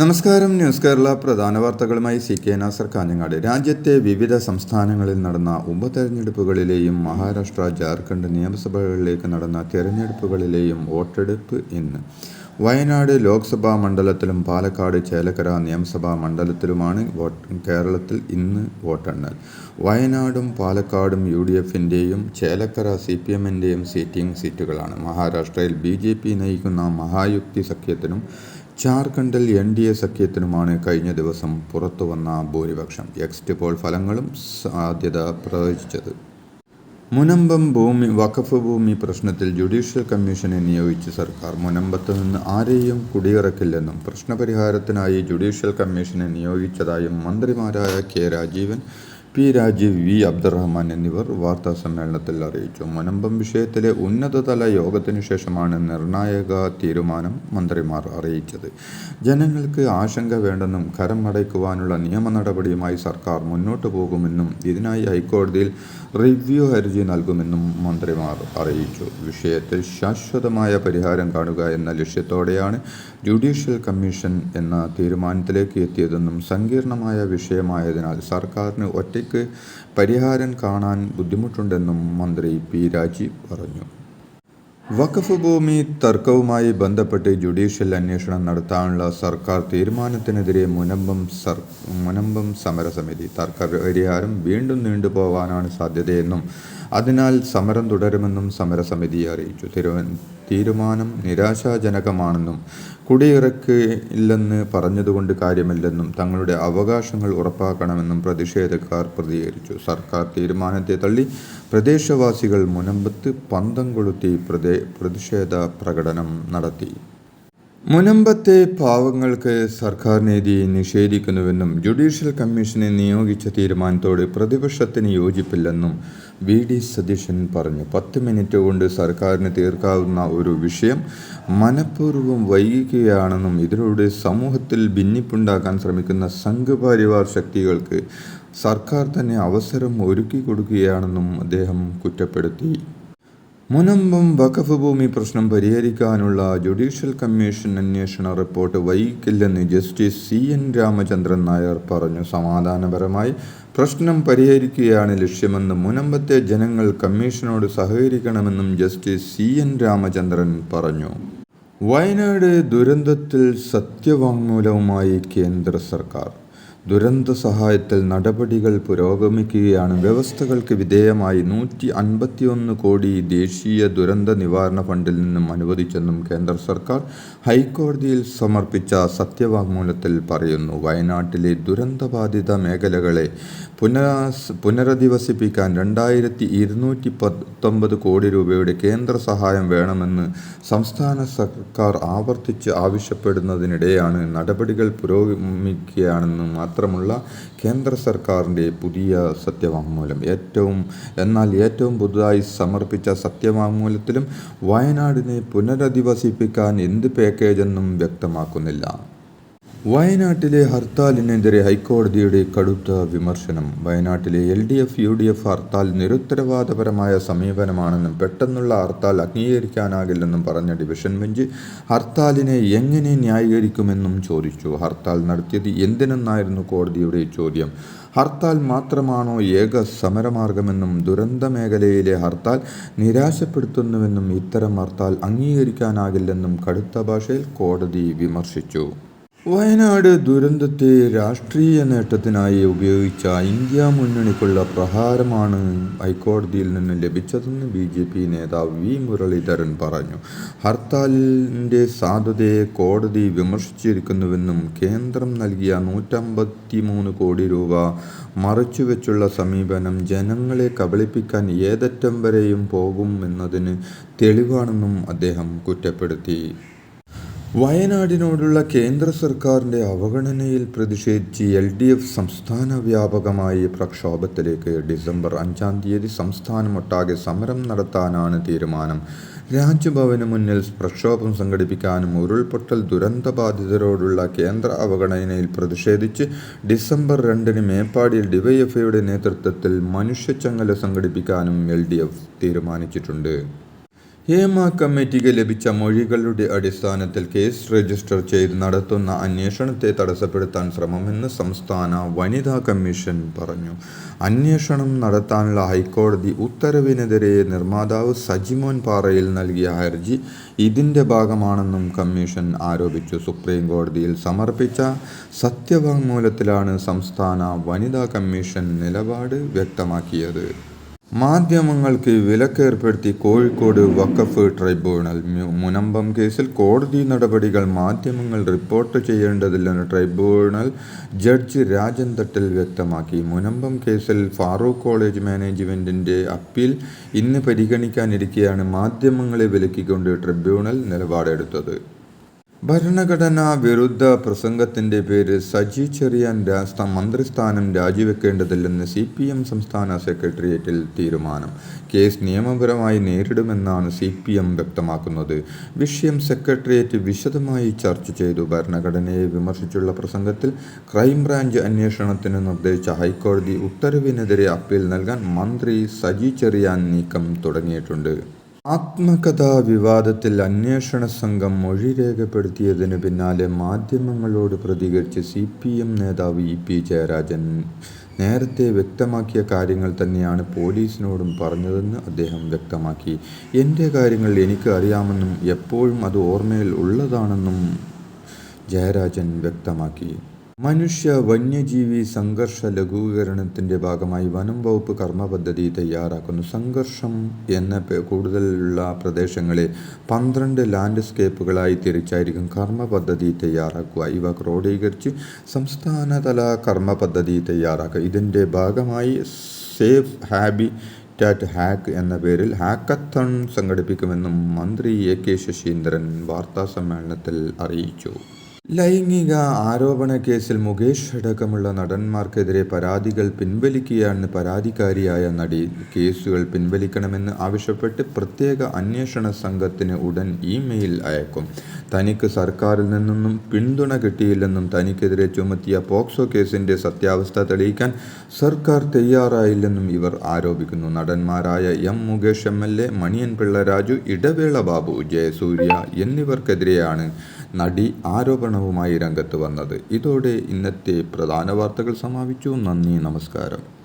നമസ്കാരം. ന്യൂസ് കേരള പ്രധാന വാർത്തകളുമായി CK നാസർ കാഞ്ഞങ്ങാട്. രാജ്യത്തെ വിവിധ സംസ്ഥാനങ്ങളിൽ നടന്ന ഉപതെരഞ്ഞെടുപ്പുകളിലെയും മഹാരാഷ്ട്ര, ജാർഖണ്ഡ് നിയമസഭകളിലേക്ക് നടന്ന തെരഞ്ഞെടുപ്പുകളിലെയും വോട്ടെടുപ്പ് ഇന്ന്. വയനാട് ലോക്സഭാ മണ്ഡലത്തിലും പാലക്കാട് ചേലക്കര നിയമസഭാ മണ്ഡലത്തിലുമാണ് കേരളത്തിൽ ഇന്ന് വോട്ടെണ്ണൽ. വയനാടും പാലക്കാടും UDFൻ്റെയും ചേലക്കര CPMൻ്റെയും സിറ്റിംഗ് സീറ്റുകളാണ്. മഹാരാഷ്ട്രയിൽ BJP നയിക്കുന്ന മഹായുക്തി സഖ്യത്തിനും ജാർഖണ്ഡിൽ NDA സഖ്യത്തിനുമാണ് കഴിഞ്ഞ ദിവസം പുറത്തുവന്ന ഭൂരിപക്ഷം. എക്സിറ്റ് പോൾ ഫലങ്ങളും സാധ്യത പ്രവചിച്ചത്. മുനമ്പം വഖഫ് ഭൂമി പ്രശ്നത്തിൽ ജുഡീഷ്യൽ കമ്മീഷനെ നിയോഗിച്ച് സർക്കാർ. മുനമ്പത്ത് നിന്ന് ആരെയും കുടിയിറക്കില്ലെന്നും പ്രശ്നപരിഹാരത്തിനായി ജുഡീഷ്യൽ കമ്മീഷനെ നിയോഗിച്ചതായും മന്ത്രിമാരായ K Rajeevan, P Rajeev, V Abdurahman എന്നിവർ വാർത്താസമ്മേളനത്തിൽ അറിയിച്ചു. മുനമ്പം വിഷയത്തിലെ ഉന്നതതല യോഗത്തിനു ശേഷമാണ് നിർണായക തീരുമാനം മന്ത്രിമാർ അറിയിച്ചത്. ജനങ്ങൾക്ക് ആശങ്ക വേണ്ടെന്നും കരം അടയ്ക്കുവാനുള്ള നിയമ നടപടിയുമായി സർക്കാർ മുന്നോട്ടു പോകുമെന്നും ഇതിനായി ഹൈക്കോടതിയിൽ റിവ്യൂ ഹർജി നൽകുമെന്നും മന്ത്രിമാർ അറിയിച്ചു. വിഷയത്തിൽ ശാശ്വതമായ പരിഹാരം കാണുക എന്ന ലക്ഷ്യത്തോടെയാണ് ജുഡീഷ്യൽ കമ്മീഷൻ എന്ന തീരുമാനത്തിലേക്ക് എത്തിയതെന്നും സങ്കീർണമായ വിഷയമായതിനാൽ സർക്കാരിന് ഒറ്റയ്ക്ക് പരിഹാരം കാണാൻ ബുദ്ധിമുട്ടുണ്ടെന്നും മന്ത്രി P രാജീവ് പറഞ്ഞു. വഖഫ് ഭൂമി തർക്കവുമായി ബന്ധപ്പെട്ട് ജുഡീഷ്യൽ അന്വേഷണം നടത്താനുള്ള സർക്കാർ തീരുമാനത്തിനെതിരെ മുനമ്പം സമരസമിതി. തർക്കപരിഹാരം വീണ്ടും നീണ്ടുപോവാനാണ് സാധ്യതയെന്നും അതിനാൽ സമരം തുടരുമെന്നും സമരസമിതി അറിയിച്ചു. തീരുമാനം നിരാശാജനകമാണെന്നും കുടിയിറക്കില്ലെന്ന് പറഞ്ഞതുകൊണ്ട് കാര്യമില്ലെന്നും തങ്ങളുടെ അവകാശങ്ങൾ ഉറപ്പാക്കണമെന്നും പ്രതിഷേധക്കാർ പ്രതികരിച്ചു. സർക്കാർ തീരുമാനത്തെ തള്ളി പ്രദേശവാസികൾ മുനമ്പത്ത് പന്തം കൊളുത്തി പ്രതിഷേധ പ്രകടനം നടത്തി. മുനമ്പത്തെ പാവങ്ങൾക്ക് സർക്കാർ നീതി നിഷേധിക്കുന്നുവെന്നും ജുഡീഷ്യൽ കമ്മീഷനെ നിയോഗിച്ച തീരുമാനത്തോട് പ്രതിപക്ഷത്തിന് യോജിപ്പില്ലെന്നും VD സതീശൻ പറഞ്ഞു. 10 മിനിറ്റ് കൊണ്ട് സർക്കാരിന് തീർക്കാവുന്ന ഒരു വിഷയം മനഃപൂർവ്വം വൈകിക്കുകയാണെന്നും ഇതിലൂടെ സമൂഹത്തിൽ ഭിന്നിപ്പുണ്ടാക്കാൻ ശ്രമിക്കുന്ന സംഘപരിവാർ ശക്തികൾക്ക് സർക്കാർ തന്നെ അവസരം ഒരുക്കി കൊടുക്കുകയാണെന്നും അദ്ദേഹം കുറ്റപ്പെടുത്തി. മുനമ്പം വഖഫ് ഭൂമി പ്രശ്നം പരിഹരിക്കാനുള്ള ജുഡീഷ്യൽ കമ്മീഷൻ അന്വേഷണ റിപ്പോർട്ട് വൈകിക്കില്ലെന്ന് ജസ്റ്റിസ് CN രാമചന്ദ്രൻ നായർ പറഞ്ഞു. സമാധാനപരമായി പ്രശ്നം പരിഹരിക്കുകയാണ് ലക്ഷ്യമെന്ന് മുനമ്പത്തെ ജനങ്ങൾ കമ്മീഷനോട് സഹകരിക്കണമെന്നും ജസ്റ്റിസ് CN രാമചന്ദ്രൻ പറഞ്ഞു. വയനാട് ദുരന്തത്തിൽ സത്യവാങ്മൂലവുമായി കേന്ദ്ര സർക്കാർ. ദുരന്ത സഹായത്തിൽ നടപടികൾ പുരോഗമിക്കുകയാണ്. വ്യവസ്ഥകൾക്ക് വിധേയമായി 151 കോടി ദേശീയ ദുരന്ത നിവാരണ ഫണ്ടിൽ നിന്നും അനുവദിച്ചെന്നും കേന്ദ്ര സർക്കാർ ഹൈക്കോടതിയിൽ സമർപ്പിച്ച സത്യവാങ്മൂലത്തിൽ പറയുന്നു. വയനാട്ടിലെ ദുരന്തബാധിത മേഖലകളെ പുനരധിവസിപ്പിക്കാൻ 2219 കോടി രൂപയുടെ കേന്ദ്ര സഹായം വേണമെന്ന് സംസ്ഥാന സർക്കാർ ആവർത്തിച്ച് ആവശ്യപ്പെടുന്നതിനിടെയാണ് നടപടികൾ പുരോഗമിക്കുകയാണെന്ന് മാത്രമുള്ള കേന്ദ്ര സർക്കാരിൻ്റെ പുതിയ സത്യവാങ്മൂലം. ഏറ്റവും പുതുതായി സമർപ്പിച്ച സത്യവാങ്മൂലത്തിലും വയനാടിനെ പുനരധിവസിപ്പിക്കാൻ എന്ത് പാക്കേജെന്നും വ്യക്തമാക്കുന്നില്ല. വയനാട്ടിലെ ഹർത്താലിനെതിരെ ഹൈക്കോടതിയുടെ കടുത്ത വിമർശനം. വയനാട്ടിലെ LDF UDF ഹർത്താൽ നിരുത്തരവാദപരമായ സമീപനമാണെന്നും പെട്ടെന്നുള്ള ഹർത്താൽ അംഗീകരിക്കാനാകില്ലെന്നും പറഞ്ഞ ഡിവിഷൻ ബെഞ്ച് ഹർത്താലിനെ എങ്ങനെ ന്യായീകരിക്കുമെന്നും ചോദിച്ചു. ഹർത്താൽ നടത്തിയത് എന്തിനെന്നായിരുന്നു കോടതിയുടെ ചോദ്യം. ഹർത്താൽ മാത്രമാണോ ഏക സമരമാർഗമെന്നും ദുരന്ത മേഖലയിലെ ഹർത്താൽ നിരാശപ്പെടുത്തുന്നുവെന്നും ഇത്തരം ഹർത്താൽ അംഗീകരിക്കാനാകില്ലെന്നും കടുത്ത ഭാഷയിൽ കോടതി വിമർശിച്ചു. വയനാട് ദുരന്തത്തെ രാഷ്ട്രീയ നേട്ടത്തിനായി ഉപയോഗിച്ച ഇന്ത്യ മുന്നണിക്കുള്ള പ്രഹാരമാണ് ഹൈക്കോടതിയിൽ നിന്ന് ലഭിച്ചതെന്ന് BJP നേതാവ് V മുരളീധരൻ പറഞ്ഞു. ഹർത്താലിൻ്റെ സാധ്യതയെ കോടതി വിമർശിച്ചിരിക്കുന്നുവെന്നും കേന്ദ്രം നൽകിയ 153 കോടി രൂപ മറച്ചുവെച്ചുള്ള സമീപനം ജനങ്ങളെ കബളിപ്പിക്കാൻ ഏതറ്റം വരെയും പോകുമെന്നതിന് തെളിവാണെന്നും അദ്ദേഹം കുറ്റപ്പെടുത്തി. വയനാടിനോടുള്ള കേന്ദ്ര സർക്കാരിൻ്റെ അവഗണനയിൽ പ്രതിഷേധിച്ച് LDF സംസ്ഥാന വ്യാപകമായി പ്രക്ഷോഭത്തിലേക്ക്. ഡിസംബർ 5-ാം തീയതി സംസ്ഥാനമൊട്ടാകെ സമരം നടത്താനാണ് തീരുമാനം. രാജ്ഭവന് മുന്നിൽ പ്രക്ഷോഭം സംഘടിപ്പിക്കാനും ഉരുൾപൊട്ടൽ ദുരന്തബാധിതരോടുള്ള കേന്ദ്ര അവഗണനയിൽ പ്രതിഷേധിച്ച് ഡിസംബർ 2-ന് മേപ്പാടിയിൽ DYFIയുടെ നേതൃത്വത്തിൽ മനുഷ്യച്ചങ്ങല സംഘടിപ്പിക്കാനും LDF തീരുമാനിച്ചിട്ടുണ്ട്. ഹേമ കമ്മിറ്റിക്ക് ലഭിച്ച മൊഴികളുടെ അടിസ്ഥാനത്തിൽ കേസ് രജിസ്റ്റർ ചെയ്ത് നടത്തുന്ന അന്വേഷണത്തെ തടസ്സപ്പെടുത്താൻ ശ്രമമെന്ന് സംസ്ഥാന വനിതാ കമ്മീഷൻ പറഞ്ഞു. അന്വേഷണം നടത്താനുള്ള ഹൈക്കോടതി ഉത്തരവിനെതിരെ നിർമ്മാതാവ് സജിമോൻ പാറയിൽ നൽകിയ ഹർജി ഇതിന്റെ ഭാഗമാണെന്നും കമ്മീഷൻ ആരോപിച്ചു. സുപ്രീം കോടതിയിൽ സമർപ്പിച്ച സത്യവാങ്മൂലത്തിലാണ് സംസ്ഥാന വനിതാ കമ്മീഷൻ നിലപാട് വ്യക്തമാക്കിയത്. മാധ്യമങ്ങൾക്ക് വിലക്കേർപ്പെടുത്തി കോഴിക്കോട് വഖഫ് ട്രൈബ്യൂണൽ. മുനമ്പം കേസിൽ കോടതി നടപടികൾ മാധ്യമങ്ങൾ റിപ്പോർട്ട് ചെയ്യേണ്ടതില്ലെന്ന് ട്രൈബ്യൂണൽ ജഡ്ജി രാജൻ തട്ടിൽ വ്യക്തമാക്കി. മുനമ്പം കേസിൽ ഫാറൂഖ് കോളേജ് മാനേജ്മെന്റിന്റെ അപ്പീൽ ഇന്ന് പരിഗണിക്കാനിരിക്കെയാണ് മാധ്യമങ്ങളെ വിലക്കിക്കൊണ്ട് ട്രിബ്യൂണൽ നിലപാടെടുത്തത്. ഭരണഘടനാ വിരുദ്ധ പ്രസംഗത്തിന്റെ പേരിൽ സജി ചെറിയാൻ മന്ത്രിസ്ഥാനം രാജിവെക്കേണ്ടതില്ലെന്ന് CPM സംസ്ഥാന സെക്രട്ടേറിയറ്റിൽ തീരുമാനം. കേസ് നിയമപരമായി നേരിടുമെന്നാണ് CPM വ്യക്തമാക്കുന്നത്. വിഷയം സെക്രട്ടേറിയറ്റ് വിശദമായി ചർച്ച ചെയ്തു. ഭരണഘടനയെ വിമർശിച്ചുള്ള പ്രസംഗത്തിൽ ക്രൈംബ്രാഞ്ച് അന്വേഷണത്തിന് നിർദ്ദേശിച്ച ഹൈക്കോടതി ഉത്തരവിനെതിരെ അപ്പീൽ നൽകാൻ മന്ത്രി സജി ചെറിയാൻ നീക്കം തുടങ്ങിയിട്ടുണ്ട്. ആത്മകഥാ വിവാദത്തിൽ അന്വേഷണ സംഘം മൊഴി രേഖപ്പെടുത്തിയതിന് പിന്നാലെ മാധ്യമങ്ങളോട് പ്രതികരിച്ച് CPM നേതാവ് EP ജയരാജൻ നേരത്തെ വ്യക്തമാക്കിയ കാര്യങ്ങൾ തന്നെയാണ് പോലീസിനോടും പറഞ്ഞതെന്ന് അദ്ദേഹം വ്യക്തമാക്കി. എൻ്റെ കാര്യങ്ങൾ എനിക്ക് അറിയാമെന്നും എപ്പോഴും അത് ഓർമ്മയിൽ ഉള്ളതാണെന്നും ജയരാജൻ വ്യക്തമാക്കി. മനുഷ്യ വന്യജീവി സംഘർഷ ലഘൂകരണത്തിന്റെ ഭാഗമായി വനം വകുപ്പ് കർമ്മപദ്ധതി തയ്യാറാക്കുന്നു. സംഘർഷം എന്ന കൂടുതലുള്ള പ്രദേശങ്ങളെ 12 ലാൻഡ്സ്കേപ്പുകളായി തിരിച്ചായിരിക്കും കർമ്മപദ്ധതി തയ്യാറാക്കുക. ഇവ ക്രോഡീകരിച്ച് സംസ്ഥാനതല കർമ്മപദ്ധതി തയ്യാറാക്കുക. ഇതിന്റെ ഭാഗമായി സേഫ് ഹാബിറ്റാറ്റ് ഹാക്ക് എന്ന പേരിൽ ഹാക്കത്തൺ സംഘടിപ്പിക്കുമെന്നും മന്ത്രി AK ശശീന്ദ്രൻ വാർത്താസമ്മേളനത്തിൽ അറിയിച്ചു. ലൈംഗിക ആരോപണ കേസിൽ മുകേഷ് അടക്കമുള്ള നടന്മാർക്കെതിരെ പരാതികൾ പിൻവലിക്കുകയാണ് പരാതിക്കാരിയായ നടി. കേസുകൾ പിൻവലിക്കണമെന്ന് ആവശ്യപ്പെട്ട് പ്രത്യേക അന്വേഷണ സംഘത്തിന് ഉടൻ ഇമെയിൽ അയക്കും. തനിക്ക് സർക്കാരിൽ നിന്നും പിന്തുണ കിട്ടിയില്ലെന്നും തനിക്കെതിരെ ചുമത്തിയ പോക്സോ കേസിന്റെ സത്യാവസ്ഥ തെളിയിക്കാൻ സർക്കാർ തയ്യാറായില്ലെന്നും ഇവർ ആരോപിക്കുന്നു. നടന്മാരായ മുകേഷ് MLA, മണിയൻ പിള്ള രാജു, ഇടവേള ബാബു, ജയസൂര്യ എന്നിവർക്കെതിരെയാണ് നടി ആരോപണവുമായി രംഗത്ത് വന്നത്. ഇതോടെ ഇന്നത്തെ പ്രധാന വാർത്തകൾ സമാപിച്ചു. നന്ദി, നമസ്കാരം.